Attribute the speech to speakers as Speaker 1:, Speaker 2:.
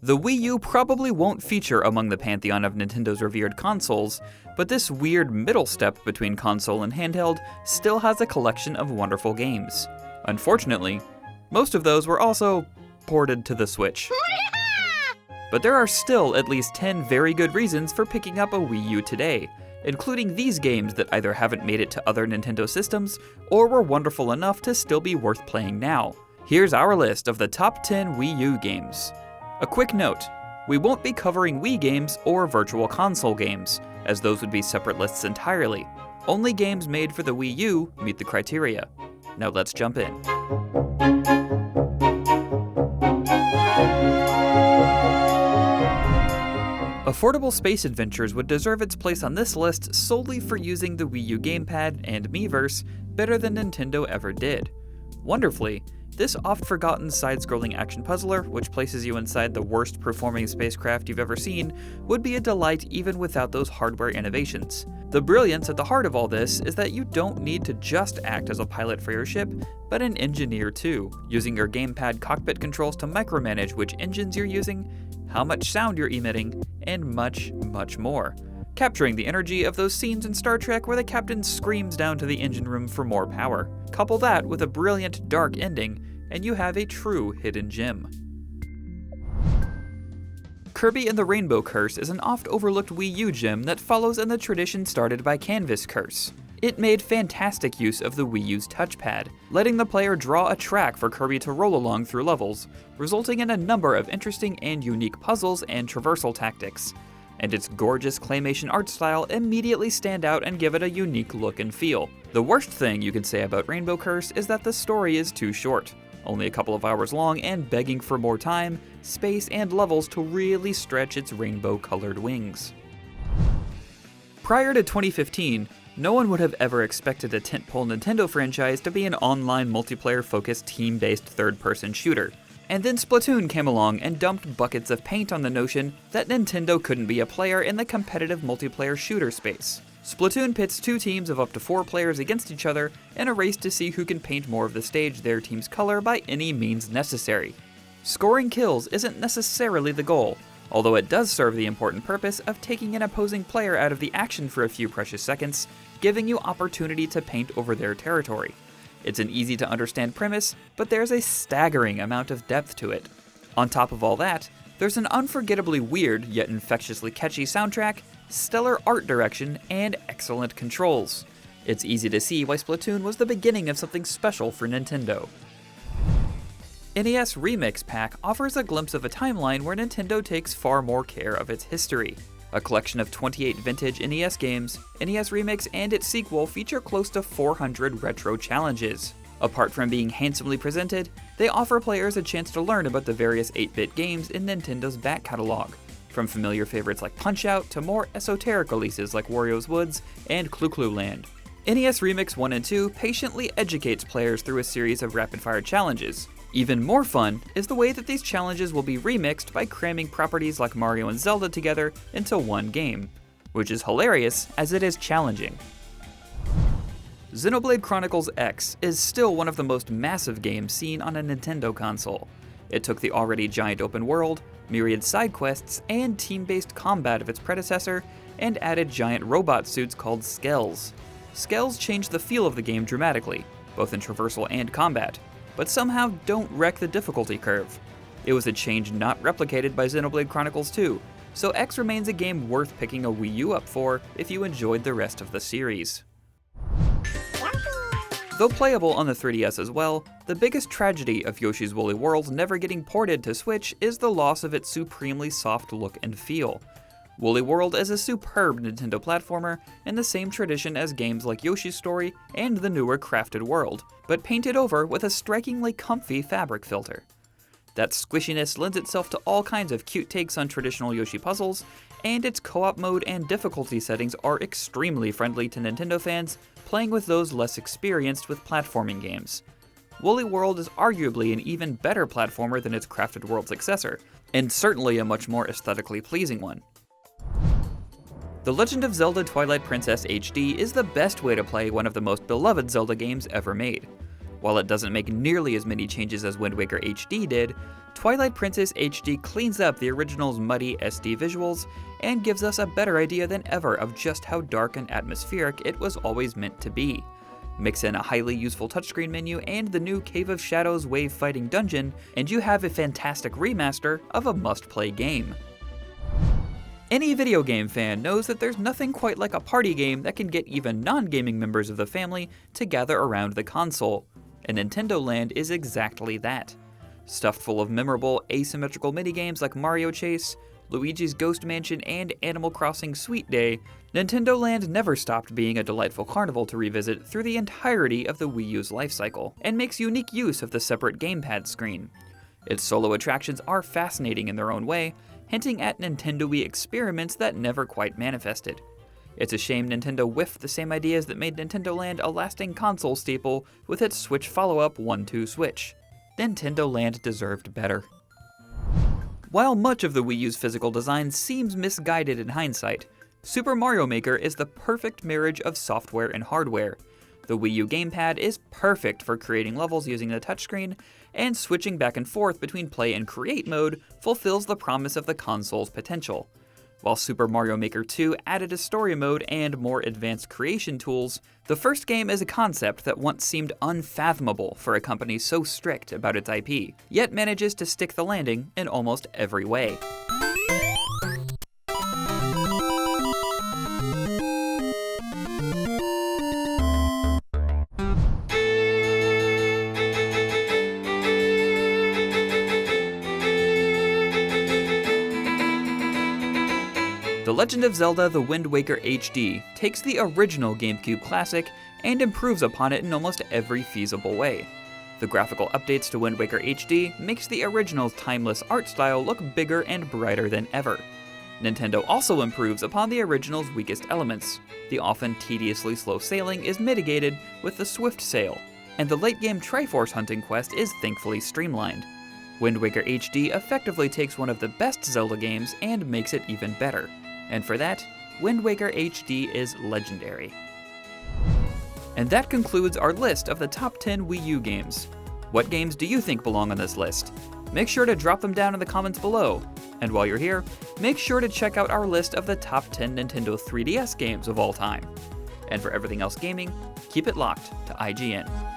Speaker 1: The Wii U probably won't feature among the pantheon of Nintendo's revered consoles, but this weird middle step between console and handheld still has a collection of wonderful games. Unfortunately, most of those were also ported to the Switch. But there are still at least 10 very good reasons for picking up a Wii U today, including these games that either haven't made it to other Nintendo systems or were wonderful enough to still be worth playing now. Here's our list of the top 10 Wii U games. A quick note, we won't be covering Wii games or Virtual Console games, as those would be separate lists entirely. Only games made for the Wii U meet the criteria. Now let's jump in. Affordable Space Adventures would deserve its place on this list solely for using the Wii U gamepad and Miiverse better than Nintendo ever did. Wonderfully, this oft-forgotten side-scrolling action puzzler, which places you inside the worst-performing spacecraft you've ever seen, would be a delight even without those hardware innovations. The brilliance at the heart of all this is that you don't need to just act as a pilot for your ship, but an engineer too, using your gamepad cockpit controls to micromanage which engines you're using, how much sound you're emitting, and much, much more. Capturing the energy of those scenes in Star Trek where the captain screams down to the engine room for more power. Couple that with a brilliant dark ending, and you have a true hidden gem. Kirby and the Rainbow Curse is an oft-overlooked Wii U gem that follows in the tradition started by Canvas Curse. It made fantastic use of the Wii U's touchpad, letting the player draw a track for Kirby to roll along through levels, resulting in a number of interesting and unique puzzles and traversal tactics. And its gorgeous claymation art style immediately stand out and give it a unique look and feel. The worst thing you can say about Rainbow Curse is that the story is too short, only a couple of hours long and begging for more time, space, and levels to really stretch its rainbow-colored wings. Prior to 2015, no one would have ever expected a tentpole Nintendo franchise to be an online multiplayer-focused team-based third-person shooter. And then Splatoon came along and dumped buckets of paint on the notion that Nintendo couldn't be a player in the competitive multiplayer shooter space. Splatoon pits two teams of up to 4 players against each other in a race to see who can paint more of the stage their team's color by any means necessary. Scoring kills isn't necessarily the goal, although it does serve the important purpose of taking an opposing player out of the action for a few precious seconds, giving you opportunity to paint over their territory. It's an easy to understand premise, but there's a staggering amount of depth to it. On top of all that, there's an unforgettably weird yet infectiously catchy soundtrack, stellar art direction, and excellent controls. It's easy to see why Splatoon was the beginning of something special for Nintendo. NES Remix Pack offers a glimpse of a timeline where Nintendo takes far more care of its history. A collection of 28 vintage NES games, NES Remix and its sequel feature close to 400 retro challenges. Apart from being handsomely presented, they offer players a chance to learn about the various 8-bit games in Nintendo's back catalog, from familiar favorites like Punch-Out to more esoteric releases like Wario's Woods and Clu Clu Land. NES Remix 1 and 2 patiently educates players through a series of rapid-fire challenges. Even more fun is the way that these challenges will be remixed by cramming properties like Mario and Zelda together into one game, which is hilarious as it is challenging. Xenoblade Chronicles X is still one of the most massive games seen on a Nintendo console. It took the already giant open world, myriad side quests, and team-based combat of its predecessor, and added giant robot suits called Skells. Skells changed the feel of the game dramatically, both in traversal and combat, but somehow don't wreck the difficulty curve. It was a change not replicated by Xenoblade Chronicles 2, so X remains a game worth picking a Wii U up for if you enjoyed the rest of the series. Though playable on the 3DS as well, the biggest tragedy of Yoshi's Woolly World never getting ported to Switch is the loss of its supremely soft look and feel. Woolly World is a superb Nintendo platformer in the same tradition as games like Yoshi's Story and the newer Crafted World, but painted over with a strikingly comfy fabric filter. That squishiness lends itself to all kinds of cute takes on traditional Yoshi puzzles, and its co-op mode and difficulty settings are extremely friendly to Nintendo fans playing with those less experienced with platforming games. Woolly World is arguably an even better platformer than its Crafted World successor, and certainly a much more aesthetically pleasing one. The Legend of Zelda Twilight Princess HD is the best way to play one of the most beloved Zelda games ever made. While it doesn't make nearly as many changes as Wind Waker HD did, Twilight Princess HD cleans up the original's muddy SD visuals and gives us a better idea than ever of just how dark and atmospheric it was always meant to be. Mix in a highly useful touchscreen menu and the new Cave of Shadows wave fighting dungeon, and you have a fantastic remaster of a must-play game. Any video game fan knows that there's nothing quite like a party game that can get even non-gaming members of the family to gather around the console, and Nintendo Land is exactly that. Stuffed full of memorable, asymmetrical minigames like Mario Chase, Luigi's Ghost Mansion, and Animal Crossing Sweet Day, Nintendo Land never stopped being a delightful carnival to revisit through the entirety of the Wii U's lifecycle, and makes unique use of the separate gamepad screen. Its solo attractions are fascinating in their own way, hinting at Nintendo-y experiments that never quite manifested. It's a shame Nintendo whiffed the same ideas that made Nintendo Land a lasting console staple with its Switch follow-up 1-2 Switch. Nintendo Land deserved better. While much of the Wii U's physical design seems misguided in hindsight, Super Mario Maker is the perfect marriage of software and hardware. The Wii U gamepad is perfect for creating levels using the touchscreen, and switching back and forth between play and create mode fulfills the promise of the console's potential. While Super Mario Maker 2 added a story mode and more advanced creation tools, the first game is a concept that once seemed unfathomable for a company so strict about its IP, yet manages to stick the landing in almost every way. The Legend of Zelda: The Wind Waker HD takes the original GameCube classic and improves upon it in almost every feasible way. The graphical updates to Wind Waker HD makes the original's timeless art style look bigger and brighter than ever. Nintendo also improves upon the original's weakest elements. The often tediously slow sailing is mitigated with the swift sail, and the late-game Triforce hunting quest is thankfully streamlined. Wind Waker HD effectively takes one of the best Zelda games and makes it even better. And for that, Wind Waker HD is legendary. And that concludes our list of the top 10 Wii U games. What games do you think belong on this list? Make sure to drop them down in the comments below. And while you're here, make sure to check out our list of the top 10 Nintendo 3DS games of all time. And for everything else gaming, keep it locked to IGN.